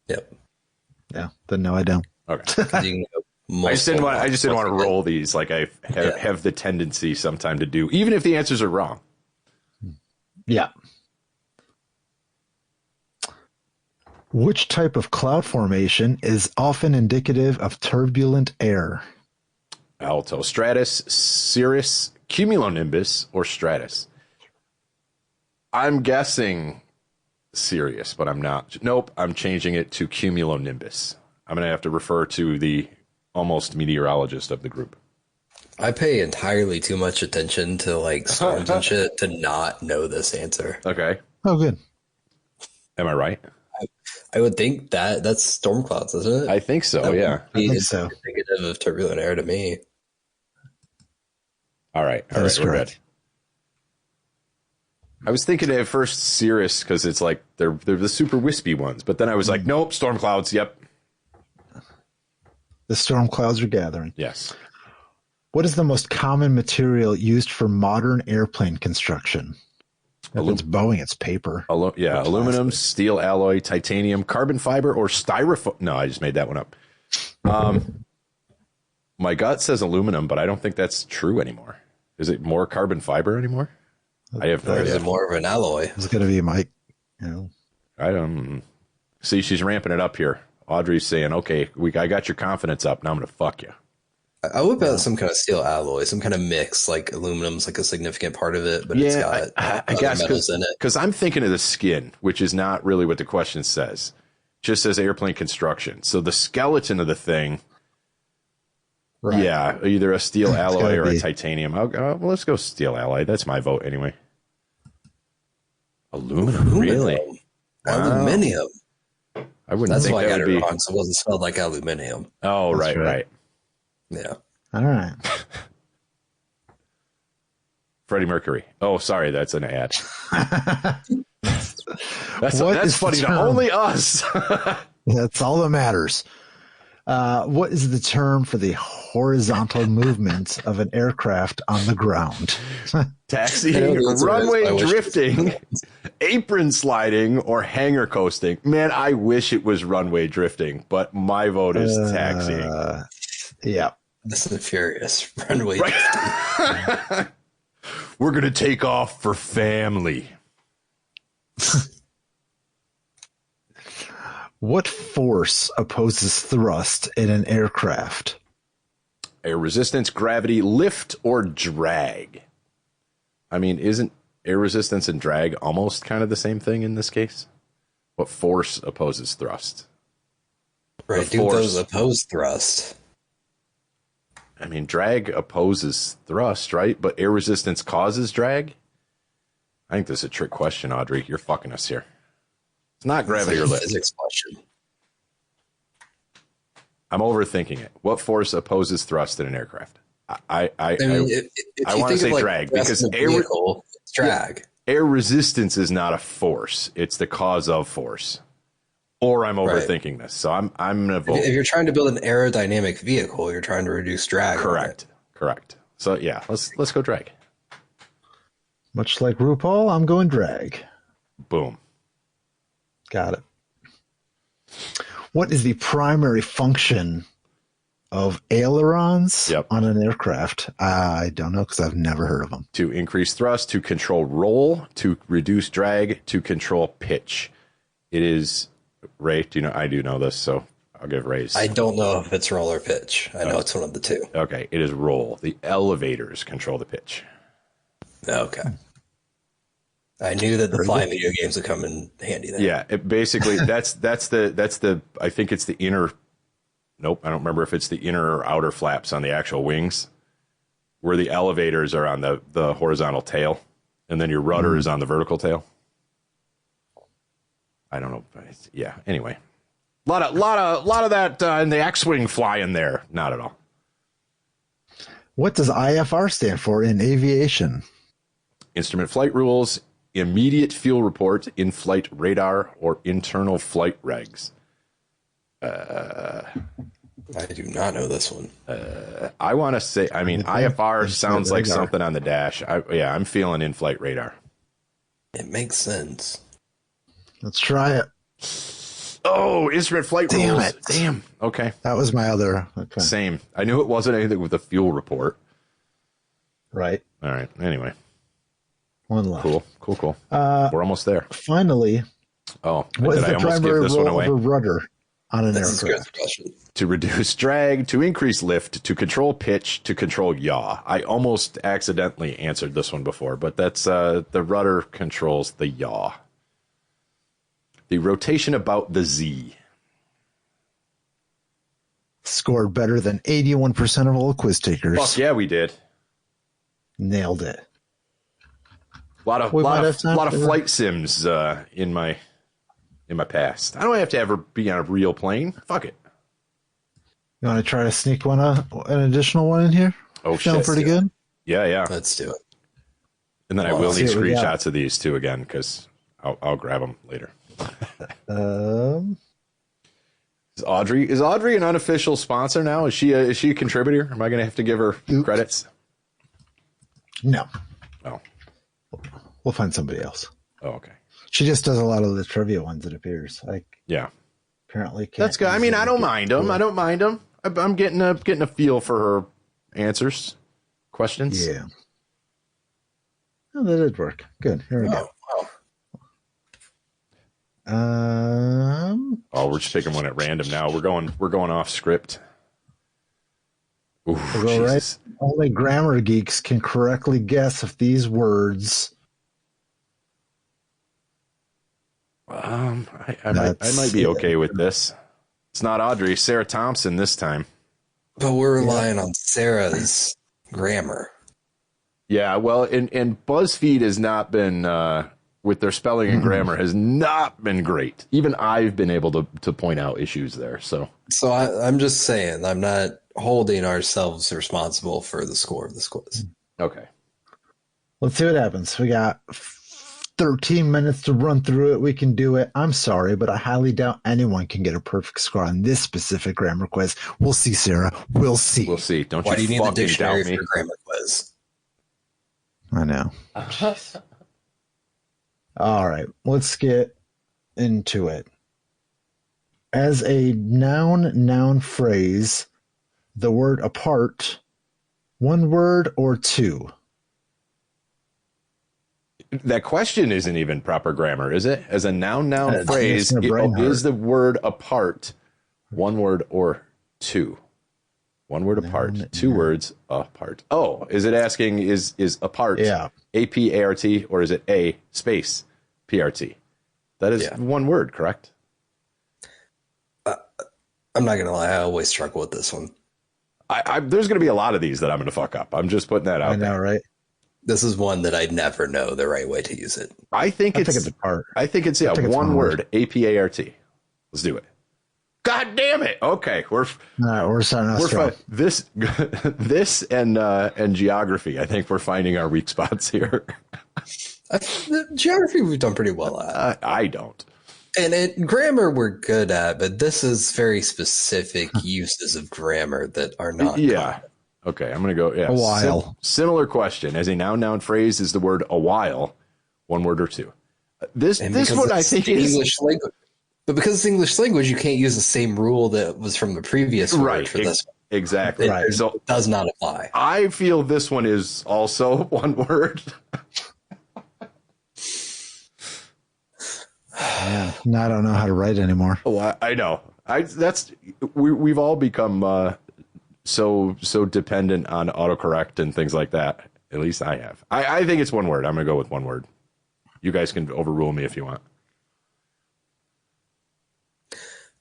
Yep. Yeah. Then no, I don't. Okay. I just didn't want to roll these like I have the tendency sometime to do, even if the answers are wrong. Yeah. Which type of cloud formation is often indicative of turbulent air? Alto stratus, cirrus, cumulonimbus, or stratus. I'm guessing Sirius, but I'm not. Nope, I'm changing it to cumulonimbus. I'm going to have to refer to the almost meteorologist of the group. I pay entirely too much attention to like storms and shit to not know this answer. Okay. Oh, good. Am I right? I would think that's storm clouds, isn't it? I think so, That yeah. would be I think so. indicative of turbulent air to me. All right. That is we're correct. good. I was thinking at first Cirrus because it's like they're the super wispy ones, but then I was like, nope, storm clouds. Yep. The storm clouds are gathering. Yes. What is the most common material used for modern airplane construction? If it's Boeing, it's paper. Aluminum, steel alloy, titanium, carbon fiber, or styrofoam. No, I just made that one up. My gut says aluminum, but I don't think that's true anymore. Is it more carbon fiber anymore? I have no Or is idea. it more of an alloy? It's going to be Mike. You know. I don't see. She's ramping it up here. Audrey's saying, "Okay, I got your confidence up. Now I'm gonna fuck you." I would bet some kind of steel alloy, some kind of mix, like aluminum's like a significant part of it, but it's got I guess metals in it. Because I'm thinking of the skin, which is not really what the question says. Just says airplane construction. So the skeleton of the thing, Right. yeah, either a steel alloy or a be. titanium. Well, let's go steel alloy. That's my vote anyway. Aluminum, really? Aluminium. I wouldn't That's think why I that got would it be. wrong. So it wasn't spelled like aluminium. Oh, right. Yeah. All right. Freddie Mercury. Oh, sorry, that's an ad. That's What is funny the to term? only us. That's all that matters. What is the term for the horizontal movement of an aircraft on the ground? Taxiing, I know the answer runway is, I wish it was drifting, runway. apron sliding, or hangar coasting. Man, I wish it was runway drifting, but my vote is taxiing. Yeah. This is furious. Runway. Right? We're going to take off for family. What force opposes thrust in an aircraft? Air resistance, gravity, lift, or drag? I mean, isn't air resistance and drag almost kind of the same thing in this case? What force opposes thrust? Right. The Do force. those oppose thrust? I mean, drag opposes thrust, right? But air resistance causes drag? I think this is a trick question, Audrey. You're fucking us here. It's not gravity or It's a lift. physics question. I'm overthinking it. What force opposes thrust in an aircraft? I mean, if you want to think say of, like, drag thrust because in a vehicle, it's drag. air resistance is not a force. It's the cause of force. Or I'm overthinking this. So I'm gonna vote. If you're trying to build an aerodynamic vehicle, you're trying to reduce drag. Correct. So yeah, let's go drag. Much like RuPaul, I'm going drag. Boom. Got it. What is the primary function of ailerons on an aircraft? I don't know because I've never heard of them. To increase thrust, to control roll, to reduce drag, to control pitch. It is Ray. Do you know? I do know this, so I'll give Ray's. I don't know if it's roll or pitch. I know it's one of the two. Okay, it is roll. The elevators control the pitch. Okay. I knew that the flying video games would come in handy there. Yeah, it basically that's the I think it's the inner. Nope, I don't remember if it's the inner or outer flaps on the actual wings, where the elevators are on the horizontal tail, and then your rudder is on the vertical tail. I don't know. Yeah. Anyway, Lot of that in the X-wing flying there. Not at all. What does IFR stand for in aviation? Instrument flight rules, immediate fuel report, in-flight radar, or internal flight regs. I do not know this one. I want to say, I mean, IFR sounds like something on the dash. I'm feeling in-flight radar. It makes sense. Let's try it. Oh, instrument flight Damn rules. it. Damn. Okay. That was my other. Okay. Same. I knew it wasn't anything with a fuel report. Right. All right. Anyway. One left. Cool. We're almost there. Finally, Oh, what is did I the almost give primary this one role away? of a rudder on an This is a aircraft? good question. To reduce drag, to increase lift, to control pitch, to control yaw. I almost accidentally answered this one before, but that's the rudder controls the yaw. The rotation about the Z. Scored better than 81% of all quiz takers. Fuck yeah, we did. Nailed it. A lot of We might have time for- flight sims in my past. I don't have to ever be on a real plane. Fuck it. You want to try to sneak an additional one in here? Oh, Feeling shit. pretty good? Yeah. Let's do it. And then I Well, will let's need see what we got. screenshots of these too again because I'll grab them later. Is Audrey an unofficial sponsor now? Is she a contributor? Am I going to have to give her credits? No. Oh. We'll find somebody else. Oh, okay. She just does a lot of the trivia ones, it appears. Yeah. Apparently can't. That's good. I mean, I don't mind them. Yeah. I don't mind them. I'm getting a feel for her questions. Yeah. Oh, that did work. Good. Here we go. Wow. Oh, we're just picking one at random now. We're going off script. Ooh, We'll go Jesus. right. Only grammar geeks can correctly guess if these words. I might be okay with this. It's not Audrey, Sarah Thompson this time. But we're relying on Sarah's grammar. Yeah, well, and BuzzFeed has not been with their spelling and grammar has not been great. Even I've been able to point out issues there. So I'm just saying, I'm not holding ourselves responsible for the score of this quiz. okay. Let's see what happens. We got 13 minutes to run through it. We can do it. I'm sorry, but I highly doubt anyone can get a perfect score on this specific grammar quiz. We'll see, Sarah. We'll see. We'll see. Don't Why do you you need the fucking dictionary doubt me. for grammar quiz? I know. All right, let's get into it. As a noun phrase, the word apart, one word or two? That question isn't even proper grammar, is it? As a noun It's phrase, Mr. Brainhard. is the word apart one word or two? One word apart, two words apart. Oh, is it asking is apart? Yeah. A-P-A-R-T, or is it A space P-R-T? That is one word, correct? I'm not going to lie. I always struggle with this one. There's going to be a lot of these that I'm going to fuck up. I'm just putting that out I know, there. right? This is one that I'd never know the right way to use it. I think it's apart. I think it's think it's one one word, A-P-A-R-T. Let's do it. God damn it. Okay, All right, we're starting off we're strong. this and geography. I think we're finding our weak spots here. The geography we've done pretty well at. I don't. And grammar we're good at, but this is very specific uses of grammar that are not. Yeah. Okay, I'm going to go. Yeah. A while. Similar question. As a noun phrase, is the word a while one word or two? This one I think is English language. But because it's English language, you can't use the same rule that was from the previous word right for this one. exactly. Right. So It does not apply. I feel this one is also one word. Yeah, now I don't know how to write anymore. Oh, I know. We've all become so dependent on autocorrect and things like that. At least I have. I think it's one word. I'm going to go with one word. You guys can overrule me if you want.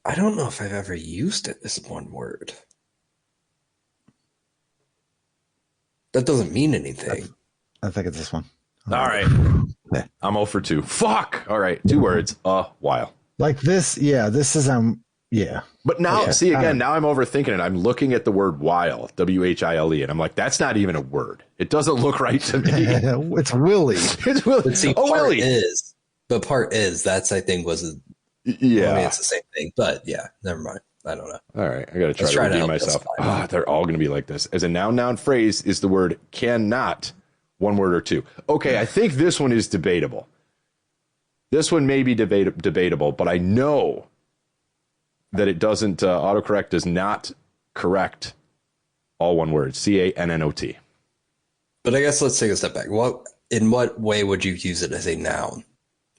I don't know if I've ever used it as one word. That doesn't mean anything. I think it's this one. All right. I'm 0 for 2. Fuck. All right. 2 words. A while. Like this, yeah, this is Yeah. But now, see, again, now I'm overthinking it. I'm looking at the word while, W-H-I-L-E, and I'm like, that's not even a word. It doesn't look right to me. It's Willie. It's Willie. But see, Willie. part is, that's, I think, was, yeah. I mean, it's the same thing. But yeah, never mind. I don't know. All right. I got to try to redeem myself. They're all going to be like this. As a noun phrase is the word cannot, one word or two. Okay, I think this one is debatable. This one may be debatable, but I know that it doesn't, autocorrect does not correct all one word, C-A-N-N-O-T. But I guess let's take a step back. In what way would you use it as a noun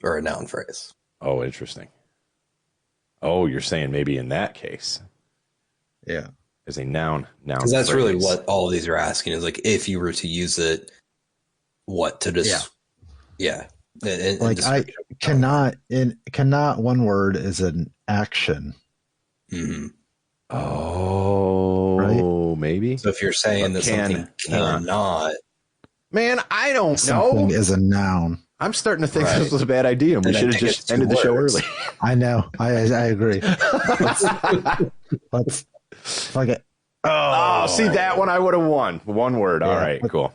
or a noun phrase? Oh, interesting. Oh, you're saying maybe in that case. Yeah. As a noun Because that's phrase. really what all of these are asking is like, if you were to use it, what to just, Like cannot one word is an action. Mm-hmm. Oh, right? Maybe. So if you're saying that something cannot, man, I don't something know. Is a noun. I'm starting to think this was a bad idea, and we should have just ended the show early. I know. I agree. Let's fuck it. Oh, see, that one I would have won. One word. All right, cool.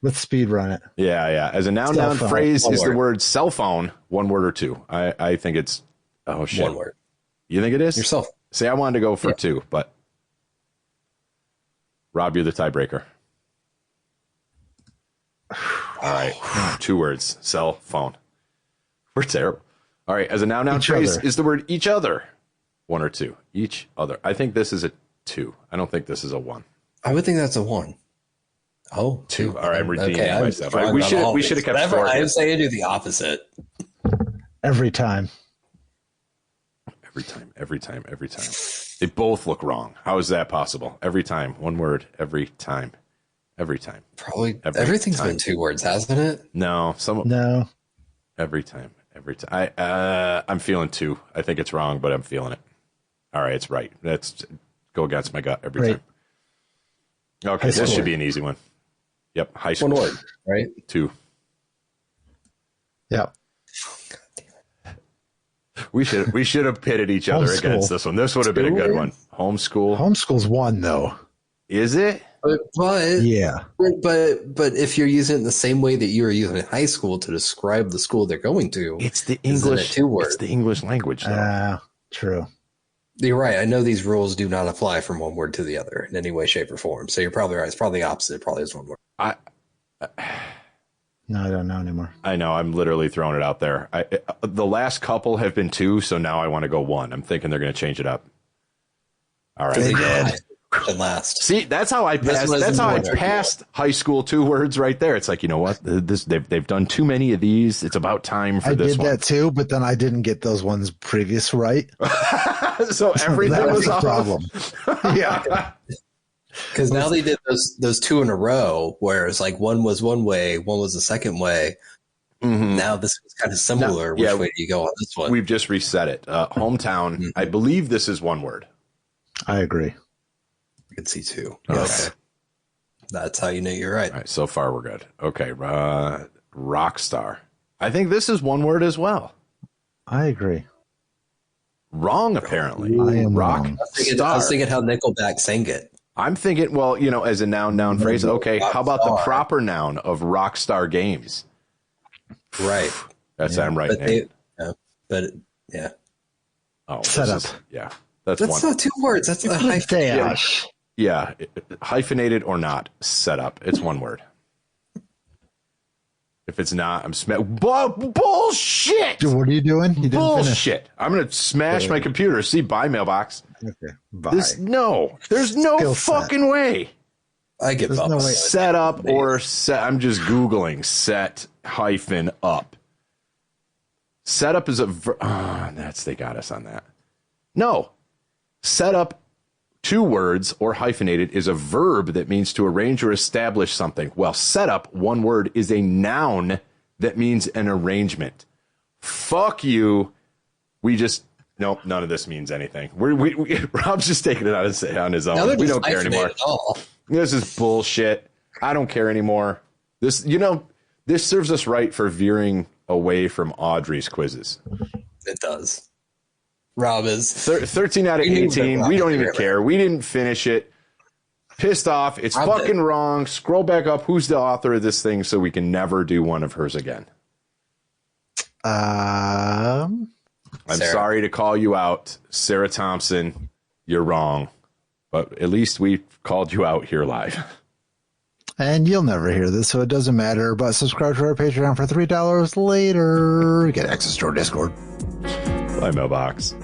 Let's speed run it. Yeah. As a noun phrase is the word cell phone, one word or two. I think it's, oh, shit. One word. You think it is? Yourself. See, I wanted to go for two, but Rob, you're the tiebreaker. All right. 2 words. Cell phone. We're terrible. All right. As a noun phrase is the word each other. 1 or 2. Each other. I think this is a 2. I don't think this is a 1. I would think that's a 1. Oh, 2. All right. I'm redeeming myself. We should have kept score. I am saying do the opposite. Every time. Every time. They both look wrong. How is that possible? Every time. One word. Every time. Probably everything's been 2 words, hasn't it? No. No. Every time. I'm feeling 2. I think it's wrong, but I'm feeling it. All right, it's right. Let's go against my gut every time. Okay, this should be an easy one. Yep, high school. 1 word, right? 2. Yep. We should have pitted each other against this one. This would have been a good one. Homeschool. Homeschool's 1 though. Is it? But yeah. But if you're using it the same way that you were using in high school to describe the school they're going to, it's the English. 2 words. It's the English language. True. You're right. I know these rules do not apply from one word to the other in any way, shape, or form. So you're probably right. It's probably the opposite. It probably is 1 word. No, I don't know anymore. I know. I'm literally throwing it out there. The last couple have been 2, so now I want to go 1. I'm thinking they're going to change it up. All right. They did. And last. See, that's how I passed. That's how I passed high school 2 words right there. It's like, you know what? They've done too many of these. It's about time for this one. I did that too, but then I didn't get those ones previous right. So everything was a off. problem. Yeah. Because now they did those 2 in a row, whereas like one was one way, one was the second way. Mm-hmm. Now this was kind of similar. Which way do you go on this one? We've just reset it. Hometown. Mm-hmm. I believe this is 1 word. I agree. I can see 2. Yes. Okay. That's how you know you're right. All right. So far, we're good. Okay. Rock star. I think this is 1 word as well. I agree. Wrong, apparently. I am rock wrong. I was thinking how Nickelback sang it. I'm thinking, well, as a noun phrase. Okay. How about the proper noun of Rockstar Games? Right. That's I'm right. Yeah. Oh, set up. That's not 2 words. That's a hyphen. Yeah, hyphenated or not, set up. It's 1 word. If it's not, I'm bullshit. Dude, what are you doing? You didn't bullshit. Finish. I'm gonna smash my computer. See, bye mailbox. Okay, bye. There's no fucking way. I give up. No way. Set up or set. I'm just googling set hyphen up. Set up is a. They got us on that. No, set up. 2 words or hyphenated is a verb that means to arrange or establish something. Well, set up, 1 word, is a noun that means an arrangement. Fuck you. Nope, none of this means anything. Rob's just taking it on his own. We don't care anymore. This is bullshit. I don't care anymore. This serves us right for veering away from Audrey's quizzes. It does. Rob is 13 out of 18. We don't even care. We didn't finish it. Pissed off. It's fucking wrong. Scroll back up. Who's the author of this thing so we can never do one of hers again? I'm sorry to call you out, Sarah Thompson. You're wrong. But at least we called you out here live. And you'll never hear this, so it doesn't matter. But subscribe to our Patreon for $3 later. Get access to our Discord. Bye, mailbox.